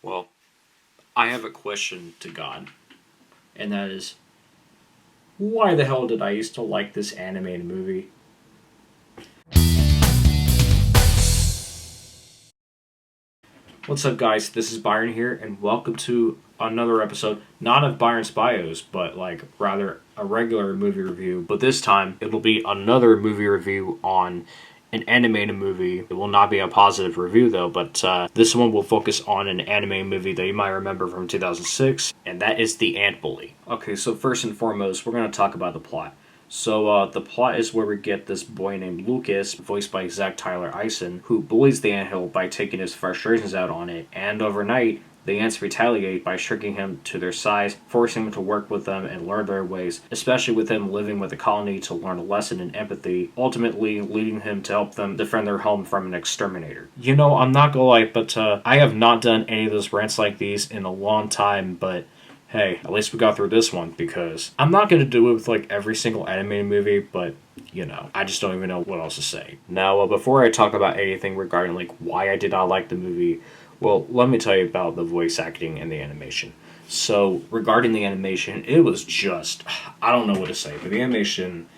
Well, I have a question to God, and that is, why the hell did I used to like this animated movie? What's up, guys? This is Byron here, and welcome to another episode, not of Byron's Bios, but rather a regular movie review. But this time, it'll be another movie review on an animated movie. It will not be a positive review, though, but this one will focus on an anime movie that you might remember from 2006, and that is The Ant Bully. Okay, so first and foremost, we're going to talk about the plot. So the plot is where we get this boy named Lucas, voiced by Zach Tyler Eisen, who bullies the anthill by taking his frustrations out on it, and overnight, the ants retaliate by shrinking him to their size, forcing him to work with them and learn their ways, especially with him living with the colony to learn a lesson in empathy, ultimately leading him to help them defend their home from an exterminator. You know, I'm not gonna lie, but I have not done any of those rants like these in a long time, but hey, at least we got through this one, because I'm not going to do it with every single animated movie, but I just don't even know what else to say. Now, before I talk about anything regarding why I did not like the movie, well, let me tell you about the voice acting and the animation. So, regarding the animation, it was just, I don't know what to say, but the animation,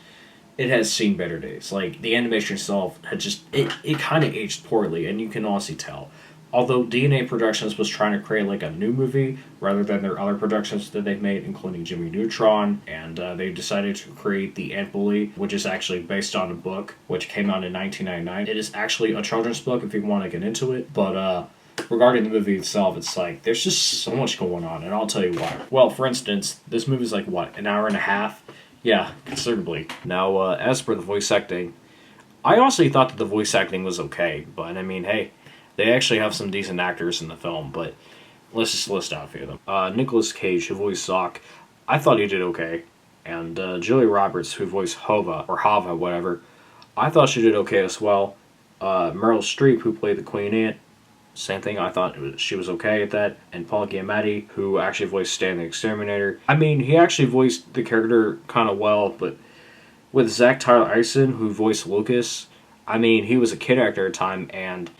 it has seen better days. Like, the animation itself had just, it kind of aged poorly, and you can honestly tell. Although DNA Productions was trying to create a new movie rather than their other productions that they've made, including Jimmy Neutron, and they decided to create The Ant Bully, which is actually based on a book which came out in 1999. It is actually a children's book if you want to get into it, but regarding the movie itself, it's there's just so much going on, and I'll tell you why. Well, for instance, this movie's an hour and a half? Yeah, considerably. Now, as for the voice acting, I honestly thought that the voice acting was okay, but I mean, hey, they actually have some decent actors in the film, but let's just list out a few of them. Nicolas Cage, who voiced Sock, I thought he did okay. And Julia Roberts, who voiced Hova, or Hava, whatever, I thought she did okay as well. Meryl Streep, who played the Queen Ant, same thing, I thought she was okay at that. And Paul Giamatti, who actually voiced Stan the Exterminator. I mean, he actually voiced the character kind of well, but with Zach Tyler Eisen, who voiced Lucas, I mean, he was a kid actor at the time, and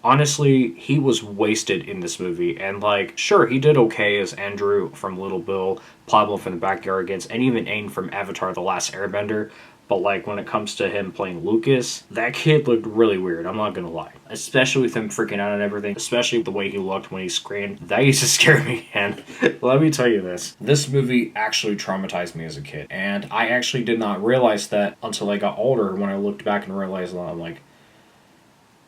honestly, he was wasted in this movie. And, sure, he did okay as Andrew from Little Bill, Pablo from the Backyardigans, and even Aang from Avatar The Last Airbender. But, when it comes to him playing Lucas, that kid looked really weird, I'm not gonna lie. Especially with him freaking out and everything, especially the way he looked when he screamed. That used to scare me, and let me tell you this. This movie actually traumatized me as a kid, and I actually did not realize that until I got older when I looked back and realized that I'm like,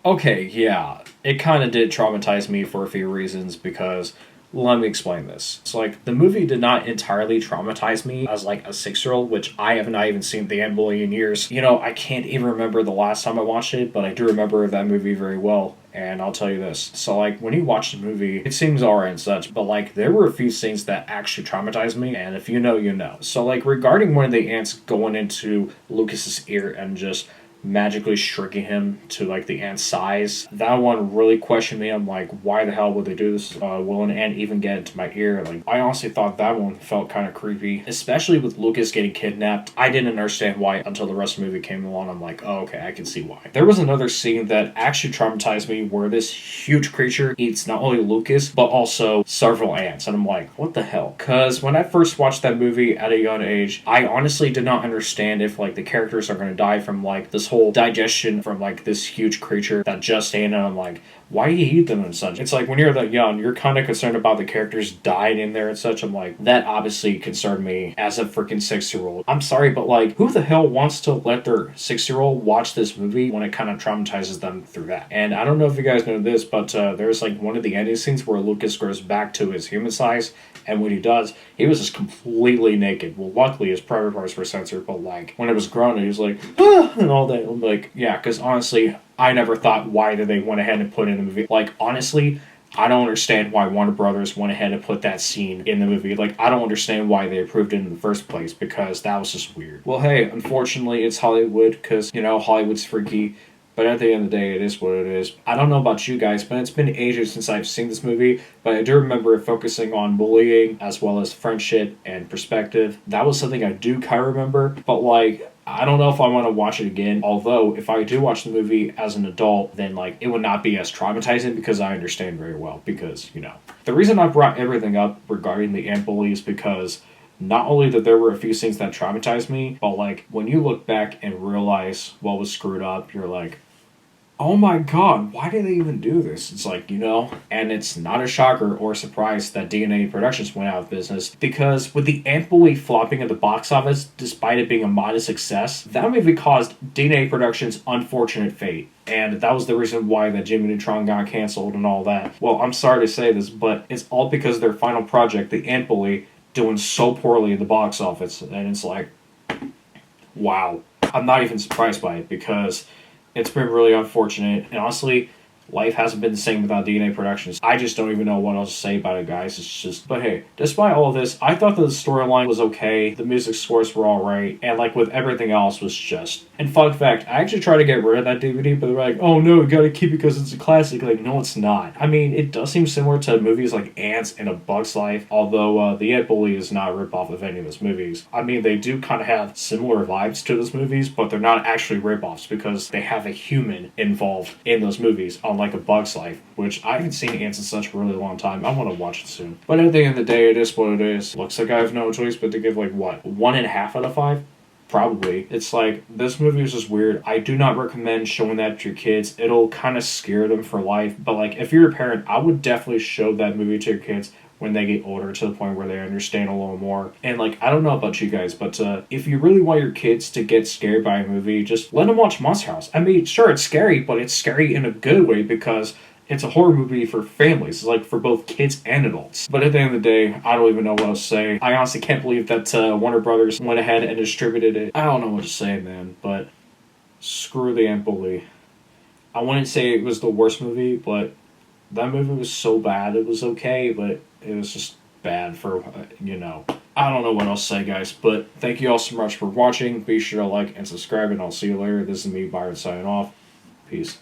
okay, yeah, it kind of did traumatize me for a few reasons because let me explain this. It's the movie did not entirely traumatize me as a 6-year-old, which I have not even seen The Ant Bully in years. You know, I can't even remember the last time I watched it, but I do remember that movie very well. And I'll tell you this. So, when you watch the movie, it seems alright and such, but, there were a few scenes that actually traumatized me, and if you know, you know. So, regarding one of the ants going into Lucas's ear and just magically shrinking him to the ant's size. That one really questioned me. I'm like, why the hell would they do this? Will an ant even get into my ear? I honestly thought that one felt kind of creepy, especially with Lucas getting kidnapped. I didn't understand why until the rest of the movie came along. I'm like, oh, okay, I can see why. There was another scene that actually traumatized me where this huge creature eats not only Lucas, but also several ants. And I'm like, what the hell? Because when I first watched that movie at a young age, I honestly did not understand if the characters are going to die from this whole digestion from this huge creature that just ate, and I'm like, why do you eat them and such? It's when you're that young, you're kind of concerned about the characters dying in there and such. I'm like, that obviously concerned me as a freaking 6-year-old. I'm sorry, but who the hell wants to let their 6-year-old watch this movie when it kind of traumatizes them through that? And I don't know if you guys know this, but there's one of the ending scenes where Lucas grows back to his human size, and when he does, he was just completely naked. Well, luckily his private parts were censored, but when it was grown, he was like, ah, and all that. I'm like, yeah, because honestly, I never thought why did they went ahead and put it in the movie. Honestly, I don't understand why Warner Brothers went ahead and put that scene in the movie. I don't understand why they approved it in the first place, because that was just weird. Well, hey, unfortunately, it's Hollywood, because, Hollywood's freaky. But at the end of the day, it is what it is. I don't know about you guys, but it's been ages since I've seen this movie, but I do remember it focusing on bullying as well as friendship and perspective. That was something I do kind of remember, but I don't know if I want to watch it again. Although, if I do watch the movie as an adult, then like it would not be as traumatizing because I understand very well. Because the reason I brought everything up regarding the ant bully is because not only that there were a few scenes that traumatized me, but like when you look back and realize what was screwed up, you're like, oh my god, why did they even do this? It's like, and it's not a shocker or a surprise that DNA Productions went out of business because with the Ant Bully flopping at the box office, despite it being a modest success, that movie caused DNA Productions' unfortunate fate. And that was the reason why that Jimmy Neutron got canceled and all that. Well, I'm sorry to say this, but it's all because their final project, the Ant Bully, doing so poorly at the box office. And it's like, wow. I'm not even surprised by it because it's been really unfortunate. And honestly, life hasn't been the same without DNA Productions. I just don't even know what else to say about it, guys. It's just, but hey, despite all of this, I thought that the storyline was okay. The music scores were alright. And like with everything else was just. And fun fact, I actually tried to get rid of that DVD, but they're like, oh no, you gotta keep it because it's a classic. Like, no, it's not. I mean, it does seem similar to movies like Ants and A Bug's Life, although The Ant Bully is not a ripoff of any of those movies. I mean, they do kind of have similar vibes to those movies, but they're not actually ripoffs because they have a human involved in those movies, unlike A Bug's Life, which I haven't seen Ants in such a really long time. I want to watch it soon. But at the end of the day, it is what it is. Looks like I have no choice but to give like, what, 1.5 out of 5? Probably. It's like, this movie is just weird. I do not recommend showing that to your kids. It'll kind of scare them for life. But like, if you're a parent, I would definitely show that movie to your kids when they get older to the point where they understand a little more. And like, I don't know about you guys, but if you really want your kids to get scared by a movie, just let them watch Monster House. I mean, sure, it's scary, but it's scary in a good way because it's a horror movie for families. It's like for both kids and adults. But at the end of the day, I don't even know what else to say. I honestly can't believe that Warner Brothers went ahead and distributed it. I don't know what to say, man, but screw the Ant Bully. I wouldn't say it was the worst movie, but that movie was so bad. It was okay, but it was just bad for, I don't know what else to say, guys, but thank you all so much for watching. Be sure to like and subscribe, and I'll see you later. This is me, Byron, signing off. Peace.